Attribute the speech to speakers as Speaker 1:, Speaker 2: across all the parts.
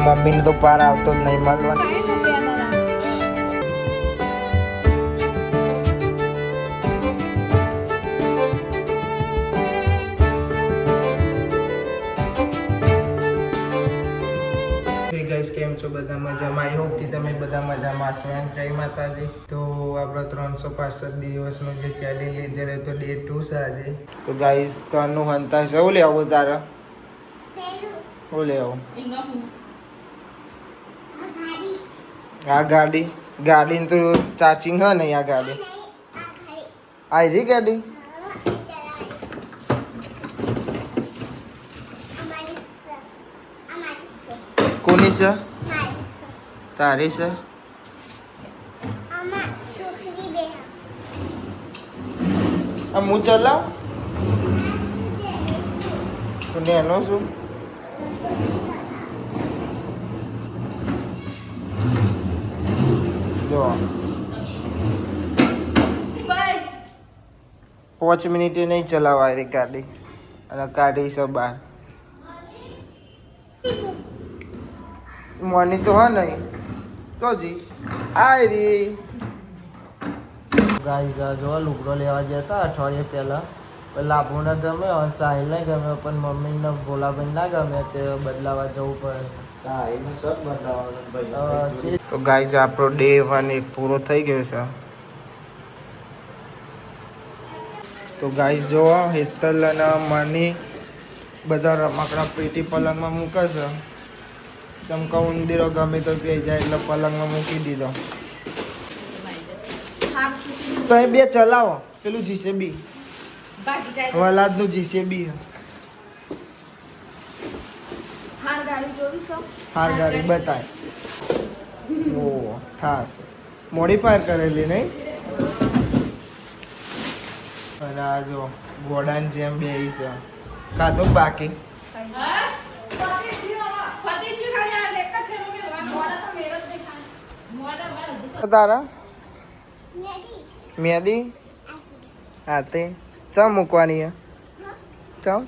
Speaker 1: મમ્મીને તો પાર આવતો જ નહીં મળવાનું. કેમ છો બધા મજામાં? આઈ હોપ કે તમે બધા મજામાં છો. એન્ડ જય માતાજી. તો આપણા 365 દિવસનું જે ચેલેન્જ લીધેલું તો ડે 2 છે આજે. તો ગાઈસ તનું હંતા છે. હું લેવું તારે? હું લેવું? આ ગાડી ગાડીને તો ચાર્જિંગ હે નહીં. આ ગાડી આવી રહી ગાડી. કોની છે? તારી છે? આમ હું ચલાવ તું એનો છું. જો 5 મિનિટે નહીં ચલાવાય રે ગાડી અને કાઢી છે બહાર. મોની તો હા નહીં તો જી આય રે. ગાઈસ આ જો લુગડો લેવા જતા અઠવાડિયે પહેલાં લાભોને ગમે અને સાહિલને ગમે પણ મમ્મીને ભોલાભાઈ ના ગમે તે બદલાવા જવું પડે. તો ગાઈસ આપણો ડે 1 એક પૂરો થઈ ગયો છે. તો ગાઈસ જો હેતલ અને મની બધા રમકડા પેટી પલંગમાં મૂકે છે. તમે કહું ઊંધીરો ગમે તો પી જાય એટલે પલંગમાં મૂકી દીધો. તો એ બે ચલાવો પેલું જીસીબી વલાદનું જીસીબી. થાર ગાડી બતાય. ઓ થાર મોડિફાયર કરેલી નહીં. અને આ જો ગોડાન જેમ બે છે. કાધું બાકી તારા મેદી હા તે ચમ મૂકવાની હે? ચમ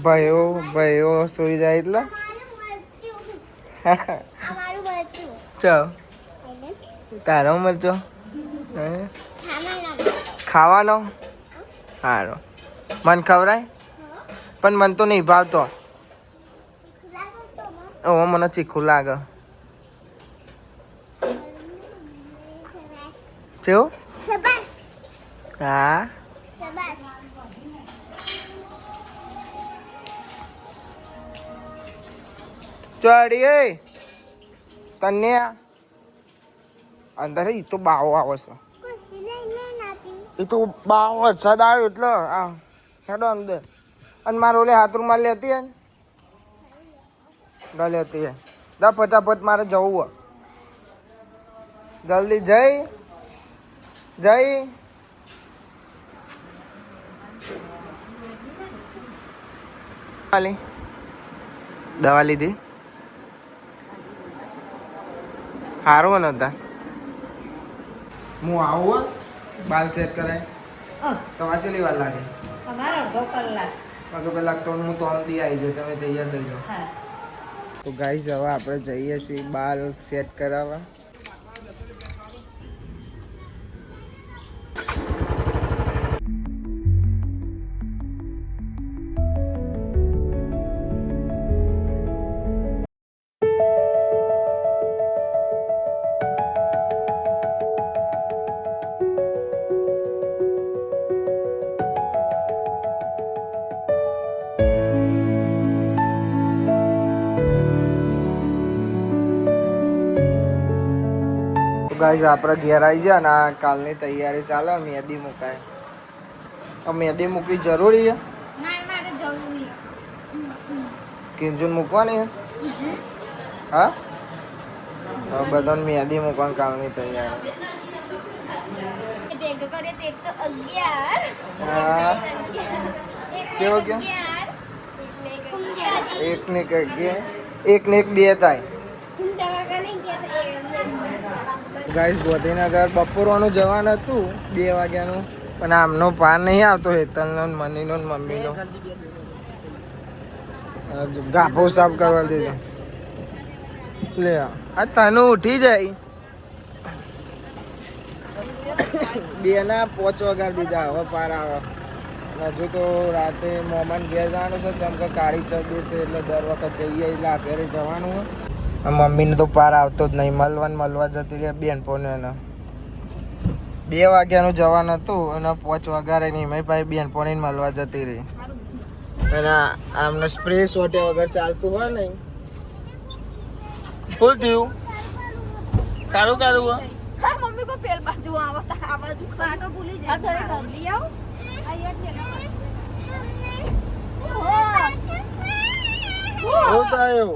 Speaker 1: ભાઈઓ સોઈ જાય એટલે ચમ તારો મરચો ખાવાનો સારો મન ખવડાય પણ મન તો નહીં ભાવતો. ઓ મને ચીખું લાગે. કેવું? હા ચડી તને અંદર એ તો બાવો આવે છે. એ તો બાવો વરસાદ આવ્યો એટલે આ હેડો અંદર. અને મારે ઓલે હાથરૂમાં લેતી હે ને લેતી હે દા ફટાફટ મારે જવું હોય. જલ્દી જઈ દવા લીધી સારું ને હતા. હું આવું બાલ સેટ કરાય તમારે ચેટલી વાર લાગે? અડધો કલાક તો હું તો દી આવી જાય. તમે તૈયાર થઈ જાઓ. તો ગાઈસ હવે આપણે જઈએ છીએ બાલ સેટ કરાવવા. ગાઈસ આપણે ઘેર આવી જાય ને આ કાલની તૈયારી ચાલે. મહેંદી મુકાય. મહેંદી મૂકવી જરૂરી છે? કિંજુન મૂકવાની છે? હા બધાને મહેંદી મૂકવાની કાલની તૈયારી. હા કેવો કે એક ને એક બે થાય. ગાઈસ ગોધીનગર બપોરવાનું જવાનું હતું 2 વાગ્યાનું પણ આમનો પાર નહીં આવતો. હેતલનો મનીનો મમ્મીનો ગાભો સાફ કરવા દેજો લે આ તને ઉઠી જાય બે ના 5 વગાર દીધા હવે પાર આવે હજુ તો રાતે મોમાન ઘેર જવાનું છે કેમ કે કાળી ચડી છે એટલે દર વખત જઈએ એટલે આ ઘરે જવાનું હોય મમ્મીને તો પાર આવતો જ નહીં મળવા જતી રહે બેનપણીઓને 2 વાગ્યાનું જવાનું હતું અને 5 વાગ્યા નહીં મારી પાસે બેનપણીને મળવા જતી રહી અને આમને સ્પ્રે સોટે વગર ચાલતું હોય ને શું થયું કારું હોય
Speaker 2: હા મમ્મી કો પેલ બાજુ આવતા આ બાજુ ખાટો ભૂલી જાય આ ઘરે ગમલી આવ
Speaker 1: આયો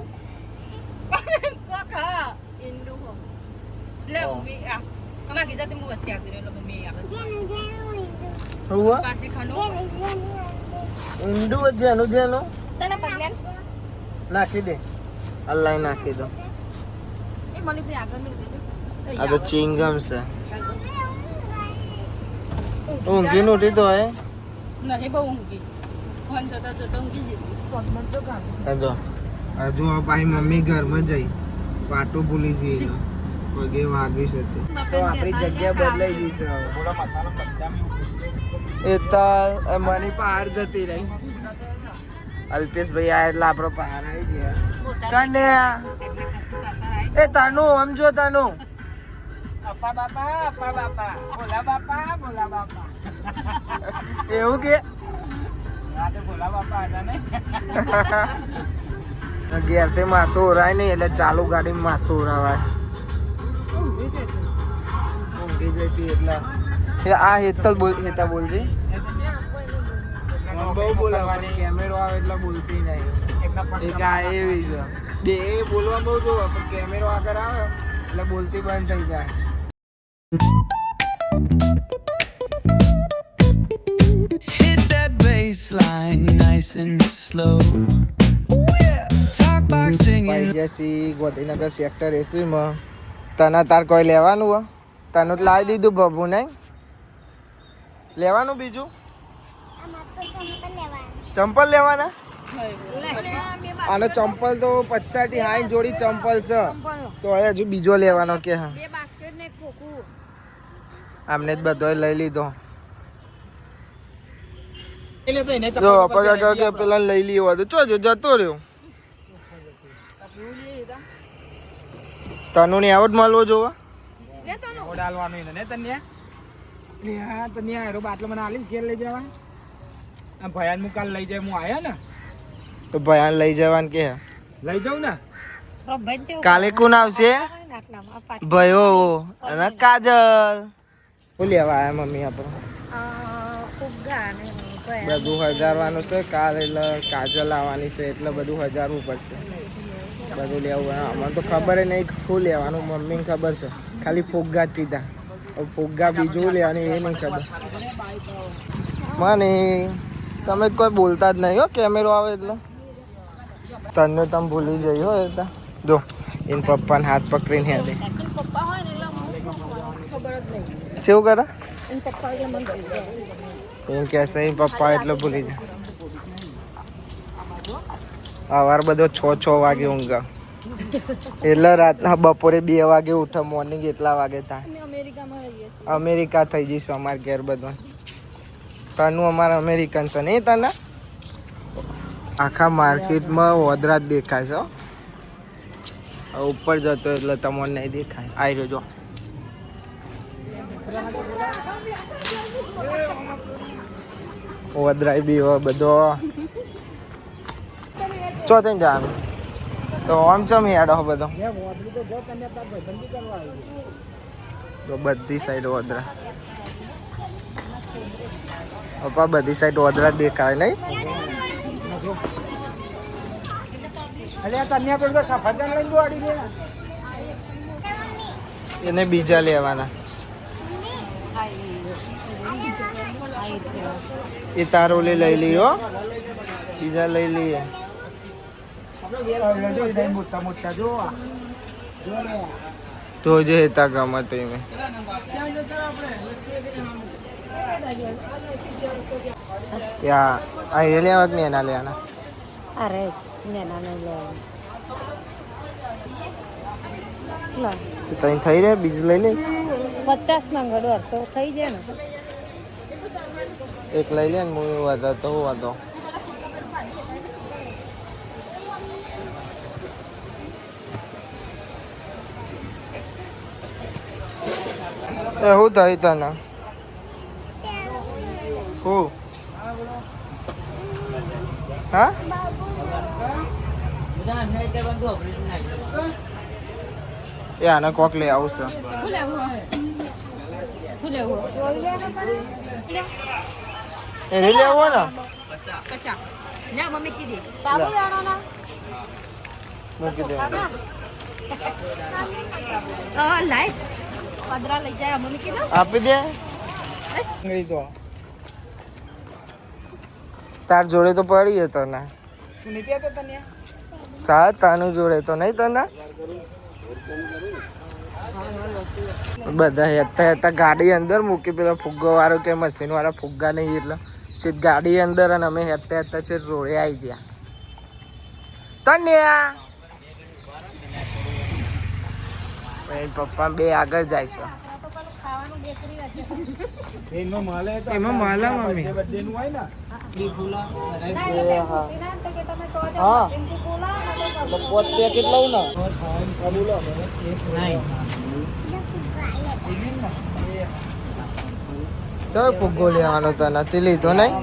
Speaker 2: કોકા ઇન્દુ હો લે મમ્મી આ કમા કીધા તે મુ વચ્ચે આવતી રે મમ્મી આ
Speaker 1: હુઆ
Speaker 2: પાસી ખાનો
Speaker 1: ઇન્દુ જેનું
Speaker 2: તને પગલેન
Speaker 1: નાખી દે અલ્લાહ નાખી દો
Speaker 2: એ મને ભી આગળ નું દેજો
Speaker 1: આ તો ચિંગમ છે ઊંઘી નોટી તો હે
Speaker 2: નહીં બહુ ઊંઘી ફોન જોતા ઊંઘી જતી પગમાં તો કામ
Speaker 1: હજુ આ ભાઈ મમ્મી ઘરમાં જઈ પાટો ભૂલી જઈ પગે વાગી છે તો આપણી જગ્યા બદલાઈ ગઈ છે હવે થોડા મસાલા બધા એ તો મની પહાડ જતી રહી અલ્પેશભાઈ આ એટલે આપણો પહાડ આવી ગયા તને એ તાનું સમજો તાનું અપ્પા બાપા ભોલા બાપા એવું કે ભોલા બાપા હતા ને ઘેર તે માથું ઓરાય નહીં એટલે ચાલુ ગાડીમાં માથું ઓરાવાય ઊંઘી જતી એટલે આ હેતલ બોલજે બહુ બોલાવાની કેમેરો આવે એટલે બોલતી નહીં એક આ એવી છે બે બોલવા બહુ જોવે પણ કેમેરો આગળ આવે એટલે બોલતી બંધ થઈ જાય
Speaker 3: Hit that baseline nice and slow. Talk box singing.
Speaker 1: જસી ગોધીનગર સેક્ટર 21 માં તને તાર કોઈ લેવાનું હો તને તો લાવી દીધું બબુ નહીં લેવાનું બીજું ચંપલ લેવાના અને ચંપલ તો 50 થી 60 જોડી ચંપલ છે તો હજુ બીજો લેવાનો કે હા
Speaker 2: બે બાસ્કેટ ને ખોખું
Speaker 1: આમને જ બધો લઈ લીધો જો પગા કે પેલા લઈ લીધો તો જો જતો રહ્યો તનુ ને આવડ મળવો જોવા
Speaker 2: લે તનો
Speaker 4: ઓડાલવાનું ને તન્યા લે હા તન્યા એરો બાટલો મને આલીસ ઘેર લઈ જવા આ ભયાન મુ કાલ લઈ જાય હું આયા ને
Speaker 1: તો ભયાન લઈ જવાન કે
Speaker 4: લઈ જાઉં ને
Speaker 1: કાલે કોણ આવશે ભયો અને કાજલ શું લેવા આયા મમ્મી આપણે બધું હજારવાનું છે કાલે એટલે કાજલ આવવાની છે એટલે બધું હજારવું પડશે બધું લેવું અમને તો ખબર નહીં શું લેવાનું મમ્મીને ખબર છે ખાલી ફુગ્ગા જ કીધા ફુગ્ગા બીજું લેવાનું એ નહીં ખબર મને તમે કોઈ બોલતા જ નહીં હો કેમેરો આવે એટલે તને તમે ભૂલી જઈ હો એટલે જો એને પપ્પાને હાથ પકડીને હે દે
Speaker 2: પપ્પા હોય ને એટલે ખબર જ નહીં
Speaker 1: કેવું કરે
Speaker 2: એન પપ્પા એટલે મને
Speaker 1: એમ કે છે પપ્પા એટલે ભૂલી જાય સવાર બધો 6 વાગે ઊંઘા એટલે રાતના બપોરે 2 વાગે ઉઠે મોર્નિંગ એટલા વાગે થાય
Speaker 2: અમેરિકામાં રહીએ
Speaker 1: અમેરિકા થઈ જઈશું અમારે ઘેર બધું તનું અમારે અમેરિકન છે નહીં તને આખા માર્કેટમાં વોદરા જ દેખાય છે ઉપર જતો એટલે તમને નહીં દેખાય આવી રહ્યો જો વદરાય બી બધો ચો થઈને જવાનું તો આમ ચમ હેડો બધો તો બધી સાઈડ વદરા પપ્પા બધી સાઈડ વદરા દેખાય નહીં
Speaker 4: અલ્યા તન્યા પર તો સફરજન લઈને દોડી દે
Speaker 1: એને બીજા લેવાના એ તારોલી લઈ લીયો બીજા લઈ લઈએ
Speaker 4: મોટા મોટા જો
Speaker 1: તો જે હેતા ગમત એમ યા આ એ લેવા કે નહીં એના લેવાના
Speaker 2: અરે નેના નહીં લે
Speaker 1: તઈ થઈ રહે બીજું લઈ લે
Speaker 2: 50 ના ગડો તો થઈ જાય ને
Speaker 1: એક લઈ લે ને હું વાંધો તો વાંધો એવું થઈ તને હું હા એ આને કોક લઈ આવશે એને લેવો ને
Speaker 2: મમ્મી કીધી સાબુ લેવાના
Speaker 1: મૂકી દે
Speaker 2: લાઈ પદરા લઈ જાય મમ્મી કીધું
Speaker 1: આપી દે
Speaker 4: આંગળી તો
Speaker 1: તાર જોડે તો પડી જતો ને
Speaker 4: તું નહીં પહેરતો તને
Speaker 1: સાત તાનું જોડે તો નહીં તને બધા હેતા ગાડી અંદર મૂકી પેલો ફુગ્ગો વાળો કે મશીન વાળા ફુગ્ગા નહીં એટલે છે ગાડી અંદર અને અમે હેતા છે રોડે આવી ગયા તન્યા પપ્પા બે આગળ જાય છે
Speaker 4: એમાં મળે તો
Speaker 1: એમાં મળે મમ્મી
Speaker 4: બર્થડે નું હોય ને
Speaker 1: હા પોત પેકેટ લઉં ને ચાલ ફુગ્ગો લેવાનો તો નથી લીધો નહીં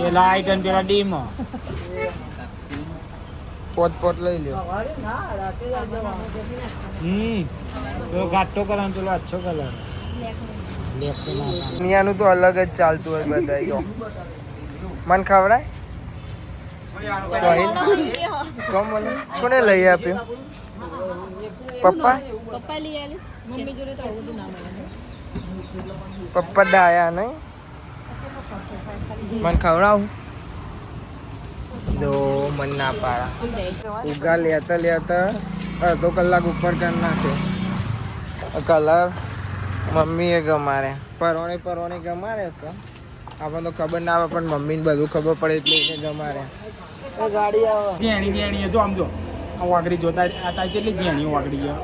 Speaker 4: એ લાઈટ અને પેલા ડીમ
Speaker 1: પોત પોત લઈ લ્યો
Speaker 4: પેલો ઘાટો કલર પેલો આછો કલર લેફ્ટ
Speaker 1: દુનિયાનું તો અલગ જ ચાલતું હોય બધા યો મન ખવડાય કોમ બોલે કોને લઈ આપ્યો પપ્પા
Speaker 2: પપ્પા લઈ આલે મમ્મી જોડે તો આવું ના મળે
Speaker 1: પપ્પા ડાયા નહીં મન ખવડાવું જો મન ના પાડા ઉગા લેતા લેતા અડધો કલાક ઉપર કરી નાખ્યો કલર મમ્મીએ ગમારે પરોણે ગમારે છે આપણને તો ખબર ના આવે પણ મમ્મીને બધું ખબર પડે એટલે એને ગમારે ગાડી આવે
Speaker 4: ઝેણી જો આમ જો આ વાગડી જોતા આ તાઈ કેટલી ઝેણી વાગડી ગયો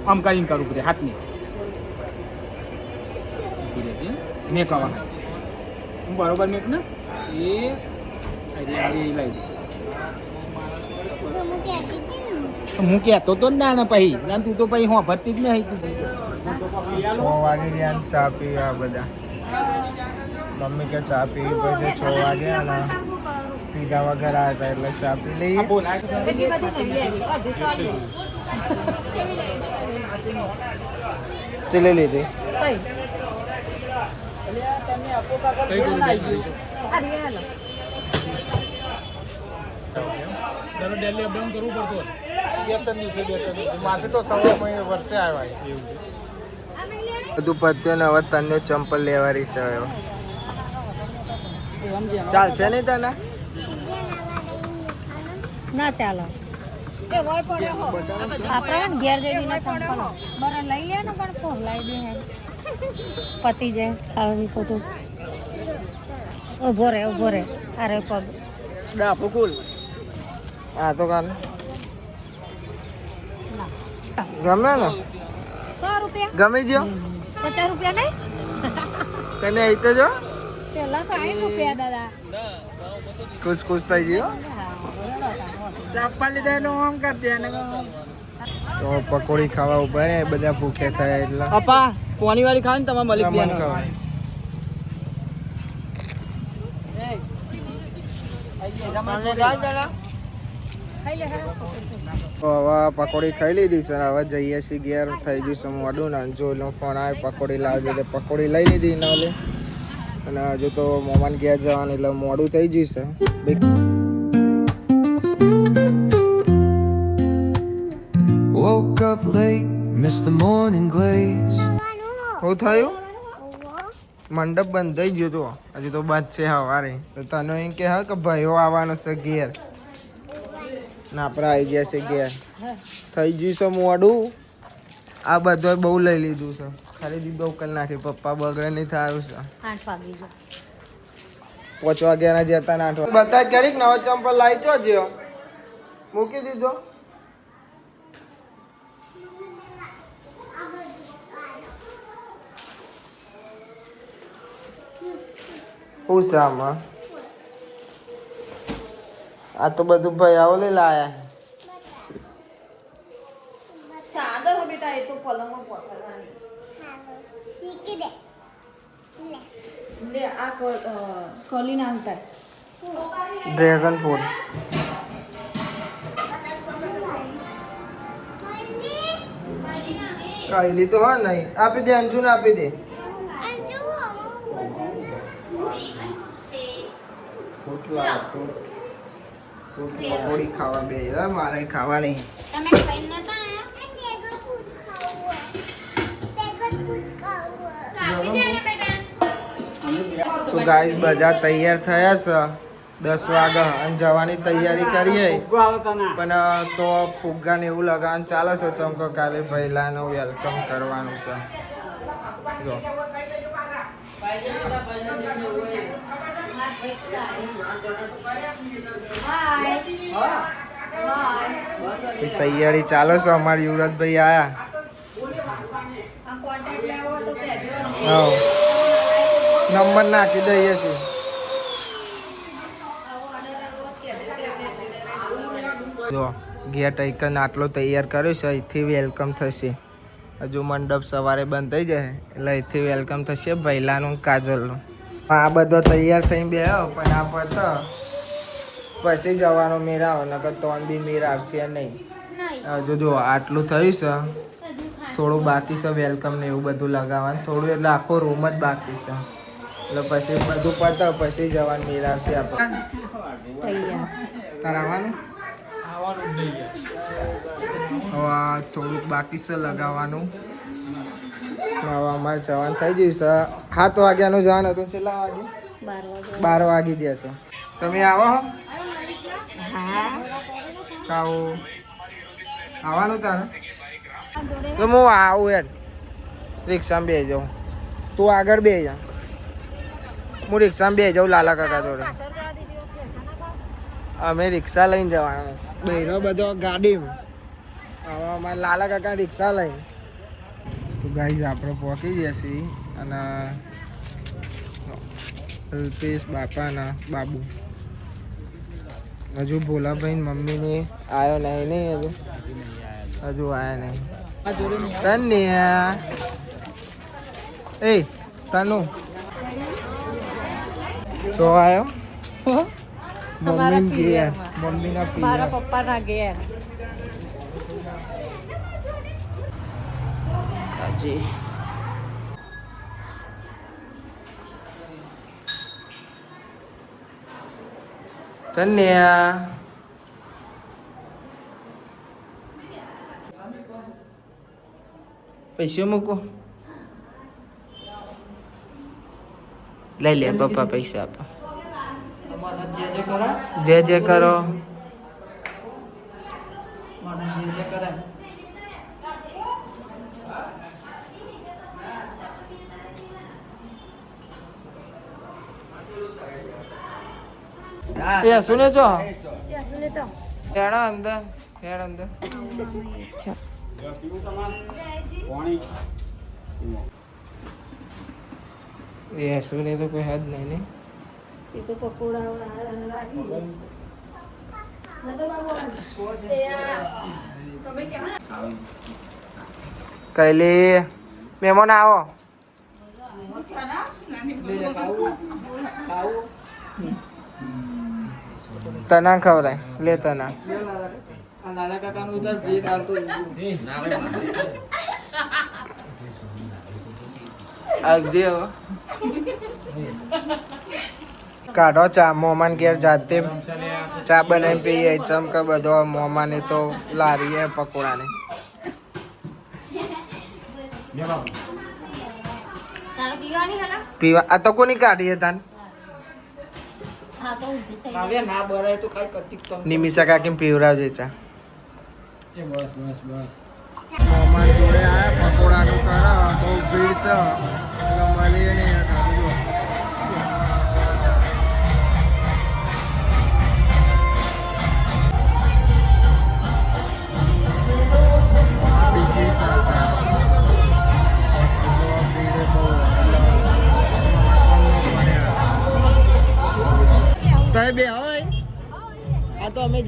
Speaker 4: આમ કરીને કરું પડે હાથની મેક આવા હું બરોબર મેક ને એ લઈ દે હું કહેતો તો જ ના પછી તું તો પછી હું ભરતી જ નહીં
Speaker 1: 6 વાગે ગયા ને ચા પીવા બધા મમ્મી કે ચા પીવી પછી 6 વાગે અને પીધા વગર આવ્યા એટલે ચા પી લઈએ ચલી લીધી
Speaker 4: ડેલી અપડાઉન કરવું પડતું હશે 2-3 દિવસે માસે તો સવા વર્ષે આવ્યા એવું છે
Speaker 1: બધું પત્યો ને હવે તને ચંપલ લેવાની છે હવે ચાલશે નહીં તને
Speaker 2: ના ચાલો એ વળ પડ્યો હો આપણે ઘેર જઈને ના ચંપલ બરા લઈ લે ને પણ પોહલાઈ દે હે પતિ જાય ખાવાની ખોટું ઉભો રે અરે પગ
Speaker 4: ડાપુ કુલ
Speaker 1: હા તો કાલ ગમે ને
Speaker 2: 100 રૂપિયા
Speaker 1: ગમી ગયો
Speaker 2: 50 રૂપિયા નહીં
Speaker 1: તને અહીં તો જો
Speaker 2: પેલા 60 રૂપિયા દાદા
Speaker 1: ખુશ થઈ ગયો
Speaker 4: ચાપા લીધા એનો આમ કરી દે ને
Speaker 1: તો પકોડી ખાવા ઉભા રહે બધા ભૂખે થયા એટલે
Speaker 4: પપ્પા કોની વાળી ખાવ ને તમે મલિક
Speaker 1: મન ખવાય
Speaker 2: ખાઈ લે હા
Speaker 1: તો હવે પકોડી ખાઈ લીધી છે હવે જઈએ છીએ ઘેર થઈ ગયું છે મોડું ને જો ફોન આવે પકોડી લાવજો તો પકોડી લઈ લીધી ના લે અને હજુ તો મોમાન ઘેર જવાનું એટલે મોડું થઈ ગયું છે
Speaker 3: Woke up late, missed the morning glaze.
Speaker 1: શું થયું મંડપ બંધ થઈ ગયો તો હજી તો બંધ છે સવારે તો તને એમ કે હા કે ભાઈઓ આવવાનો છે ઘેર ના આપણે આવી ગયા છે ઘેર થઈ ગયું છે મોડું આ બધું બહુ લઈ લીધું છે ખરીદી બહુ કરી નાખી પપ્પા બગડે નહીં થયું છે
Speaker 2: 8 વાગી ગયા
Speaker 1: 5 વાગ્યાના જતા ને 8 બતા ક્યારેક નવા ચંપલ લાવી ચો જ્યો મૂકી દીધો ઉસામાં આ તો બધું ભાઈ આવો લે લાયા
Speaker 2: ચાદર હો બેટા એ તો પલંગમાં પકડવાની લે આ કલી નામ તાર
Speaker 1: ડ્રેગન ફ્રૂટ કાયલી તો હા નહીં આપી દે અંજુને આપી દે પકોડી ખાવા બે મારે ખાવા નહીં તો ગાઈસ બધા તૈયાર થયા છે 10 વાગ્યા અને જવાની તૈયારી કરીએ પણ તો ફુગ્ગા ને એવું લગાવવાનું ચાલે છે ચમકો કાલે પહેલાનો વેલકમ કરવાનું છે જો તૈયારી ચાલે છે અમારી યુવરાજભાઈ આયા નંબર નાખી દઈએ છીએ જો ગેટ આઈકન આટલો તૈયાર કર્યો છે અહીંથી વેલકમ થશે હજુ મંડપ સવારે બંધ થઈ જાય એટલે અહીંથી વેલકમ થશે ભૈલાનું કાજલનું આ બધો તૈયાર થઈને બેહો પણ આ પતો પછી જવાનો મેર આવે નકર તોંદી મેર આવશે નહીં હજુ જો આટલું થયું છે થોડું બાકી છે વેલકમ ને એવું બધું લગાવવાનું થોડું એટલે આખો રૂમ જ બાકી છે એટલે પછી બધું પતો પછી જવાનું મેર આવશે આપણે તાર આવવાનું હવે થોડુંક બાકી છે લગાવવાનું હવે અમારે જવાનું થઈ ગયું છે 7 વાગ્યાનું જવાનું હતું કેટલા વાગે 12 વાગી જશે તમે આવો કાવો આવવાનું તારે તો હું આવું યાર રિક્ષામાં બેસી જાઉં તું આગળ બેસી જા હું રિક્ષામાં બેસી જાઉં લાલા કાકા જોડે અમે રિક્ષા લઈને જવાનું બહેરો બધો ગાડીમાં હવે અમારે લાલા કાકા રિક્ષા લઈને તો ગાઈઝ આપણે પહોંચી જશે અને અલ્પેશ બાપાના બાબુ હજુ ભોલાભાઈ મમ્મીને આવ્યો નહીં હજુ આવ્યા નહીં તને એ તનુ જો આવ્યો મમ્મી ઘેર મમ્મીના
Speaker 2: મારા પપ્પાના ઘેર
Speaker 1: હાજી તન્યા પૈસા મૂકો લઈ લે પપ્પા પૈસા આપો જે જે કરો સુને છો હેડ અંદર એ સુને તો કોઈ હદ નહીં
Speaker 2: એ તો પકોડા
Speaker 1: કઈલી મહેમાન આવો તના ખવરાય લે તના
Speaker 4: લાલા કાકાનું ઉધર ભેટ હાલતો
Speaker 1: આગજે હવે કાઢો ચા મોમાન ઘેર જાતે ચા બનાવીને પીએ ચમકા બધો મોમાને તો લારી હે પકોડાને પીવા આ તો કોની કાઢી તાન નિમિષા કાકી પીવરાવજે ચા મોમાન જોડે આયા પકોડાનું કરા બહુ ભીડ છે એટલે મળીએ નહીં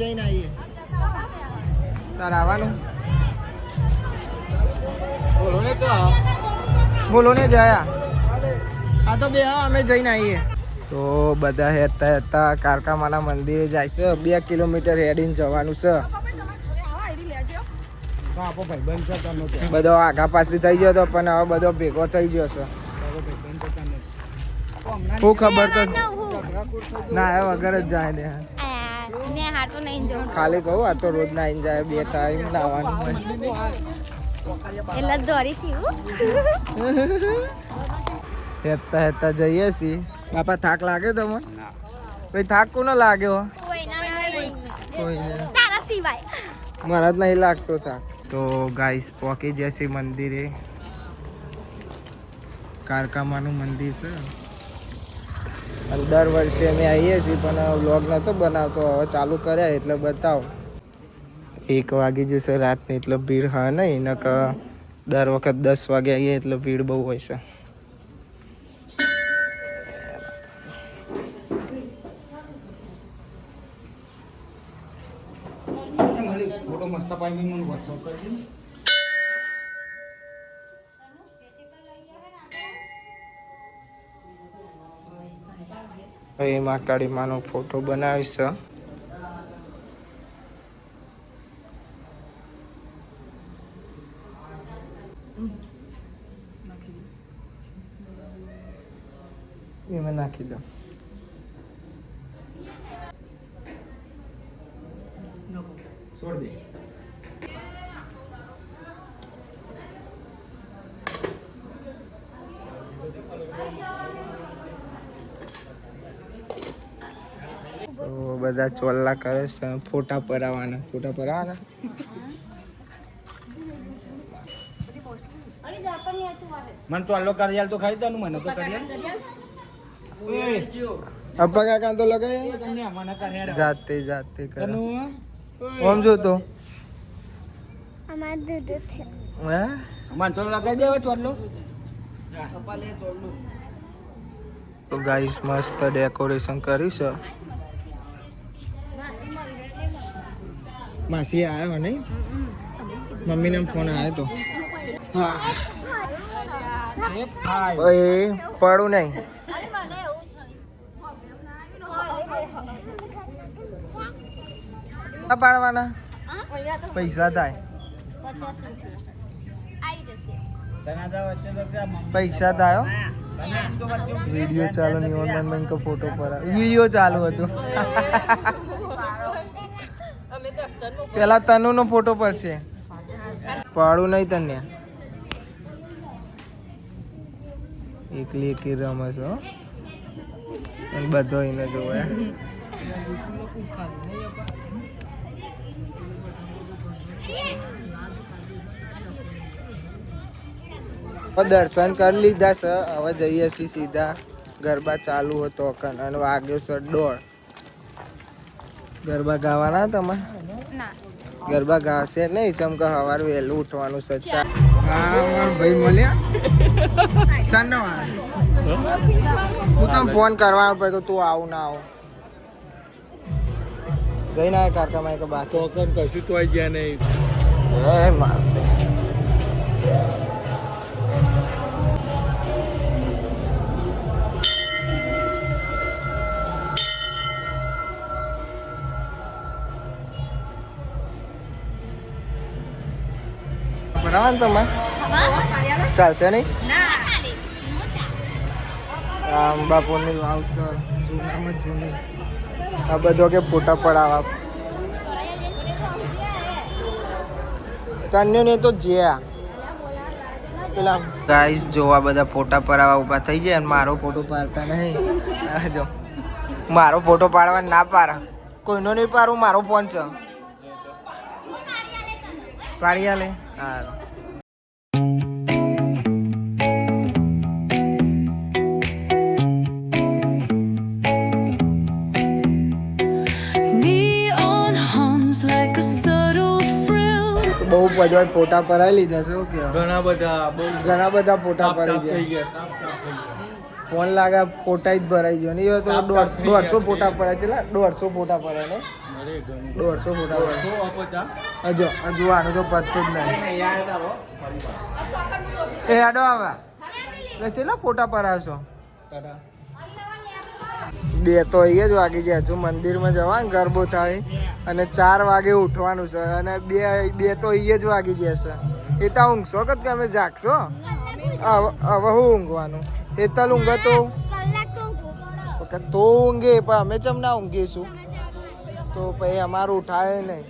Speaker 1: જઈને આવીએ. તાર આવવાનું? બોલો ને જયા. આ તો બે અમે જઈને આવીએ. તો બધા હેતા હેતા કારકામાના મંદિરે જાય છે. 2 કિલોમીટર હેડીને જવાનું છે. બધો આગા પાછી થઈ ગયો તો પણ હવે બધો ભેગો થઈ ગયો છે. શું ખબર તો ના એ વગર જ જાય ને. ખાલી કહું આ તો રોજ ના આવીને જાય 2 ટાઈમ નાવાનું હોય.
Speaker 2: એટલે દોરી થયું.
Speaker 1: હેતા હેતા જઈએ છીએ. બાપા થાક લાગે તમને? ભાઈ થાક કોને લાગ્યો?
Speaker 2: તારા સિવાય
Speaker 1: મને જ નહીં લાગતો થાક. તો ગાઈસ પહોંચી જશે મંદિરે. કારકામાનું મંદિર છે. અને દર વર્ષે અમે આવીએ છીએ પણ વ્લોગ નહોતો બનાવતો. હવે ચાલુ કર્યા એટલે બતાવો. 1 વાગી જશે રાતને એટલે ભીડ હા નહીં. નક દર વખત 10 વાગે આવીએ એટલે ભીડ બહુ હોય છે.
Speaker 4: ફોટો મસ્ત પાડી મને WhatsApp કરી.
Speaker 1: હવે મા કાળી માનો ફોટો બનાવીશ. એમાં નાખી દો.
Speaker 4: છોડ દે.
Speaker 1: તો બધા ચોલ્લા કરે છે. ફોટા પરાવવાના. ફોટા પરાવવાના.
Speaker 4: મને તો આલો કરી તો ખાઈ દઉં. મને તો કરી
Speaker 1: અપ્પા કાકા તો લગાય
Speaker 4: તમને મને કરી
Speaker 1: જાતે જાતે કરે.
Speaker 4: તનું
Speaker 1: ઓમ જો તો
Speaker 2: અમાર દૂધ છે.
Speaker 1: હે
Speaker 4: મને તો લગાઈ દેવો ચોટલો.
Speaker 1: તો ગાઈસ મસ્ત ડેકોરેશન કર્યું છે. માસી આવ્યો નહીં? મમ્મીને ફોન આવ્યો તો. ઓય પડું નહીં. પાડવાના પૈસા થાય. પૈસા થાય. વિડીયો ચાલુ નહીં. ઓનલાઈન બેંક ફોટો પર વિડીયો ચાલુ હતો. પેલા તનુ નો ફોટો પર છે. પાડું નહીં તને. એકલી એકલી રમે છે. બધો એને જોવે. દર્શન કરી લીધા છે. હવે જઈએ છીએ સીધા. ગરબા ચાલુ હતો અને વાગ્યો છે 1:30. ગરબા ગાવાના તમે? ગરબા ગાશે નહીં. ચમકા સવારે વહેલું ઉઠવાનું છે. હા મારા ભાઈ મળ્યા. ચાલ ને હું તને ફોન કરવાનો પડે તું આવું ના આવું. ગઈ ના કાકા માય કે બાકી
Speaker 4: કશું તો ગયા નહીં.
Speaker 1: હે માર બરાબર તમે ચાલશે નહીં? રામ બાપુની વાવ છે. જૂનામાં જૂની. આ બધો કે ફોટા પડાવવા. તન્યુ ને તો જ્યાં પેલા ગાઈસ જોવા બધા ફોટા પડાવવા ઊભા થઈ જાય અને મારો ફોટો પાડતા નહીં. જો મારો ફોટો પાડવા ના પાડે. કોઈનો નહીં પાડું. મારો ફોન છે. પાડી આલે. હા બહુ બધા ફોટા પડાવી લીધા છે.
Speaker 4: ઘણા
Speaker 1: બધા ફોટા પડી ગયા. ફોન લાગે ફોટા જ ભરાઈ ગયો ને. એ તો 150 ફોટા પડ્યા છે. 150 ફોટા પડ્યા ને. 150 ફોટા હજુ આનું તો પતતું જ નહીં એ હેડો આવે એટલે ચેટલા ફોટા પડાવશો બે તો અહીંયા જ વાગી ગયા હજુ મંદિરમાં જવાનું ગરબો થાય અને 4 વાગે ઉઠવાનું છે અને બે તો અહીંયા જ વાગી જશે એ તો ઊંઘશો કે તમે જાગશો હવે હું ઊંઘવાનું હેતલ ઊંઘે તો ઊંઘે પણ અમે ચમ ના ઊંઘીશું તો પછી અમારું ઉઠાય નહીં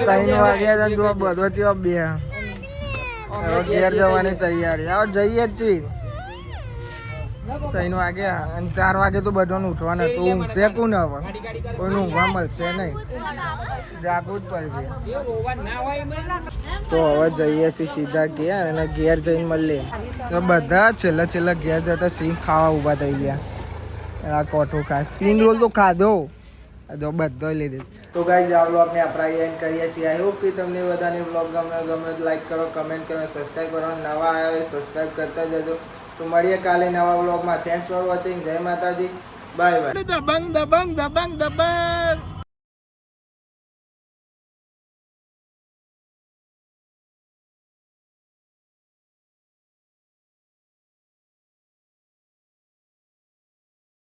Speaker 1: ત્રણ વાગ્યા હતા તો બધો ત્યાં બે હવે ઘેર જવાની તૈયારી હવે જઈએ જ છીએ 3 વાગ્યા અને 4 વાગે તો બધાને ઉઠવાના તો ઊંઘશે કોને હવે કોઈને ઊંઘવા મળશે નહીં જાગવું જ પડશે તો હવે જઈએ છીએ સીધા ઘેર અને ઘેર જઈને મળીએ તો બધા છેલ્લા ઘેર જતા સિંહ ખાવા ઊભા થઈ ગયા આ કોઠો ખાસ સ્પ્રિંગ રોલ તો ખાધો તો બધો લીધો તો ગાઈઝ આ વ્લોગને આપણે એન્ડ કરીએ છીએ આઈ હોપ કે તમને બધાને વ્લોગ ગમે લાઈક કરો કમેન્ટ કરો સબસ્ક્રાઈબ કરો નવા આવ્યા હોય સબસ્ક્રાઈબ કરતા જજો તો મળીએ કાલે નવા વ્લોગમાં થેન્ક્સ ફોર વોચિંગ જય માતાજી બાય બાય દબંગ દબંગ દબંગ દબંગ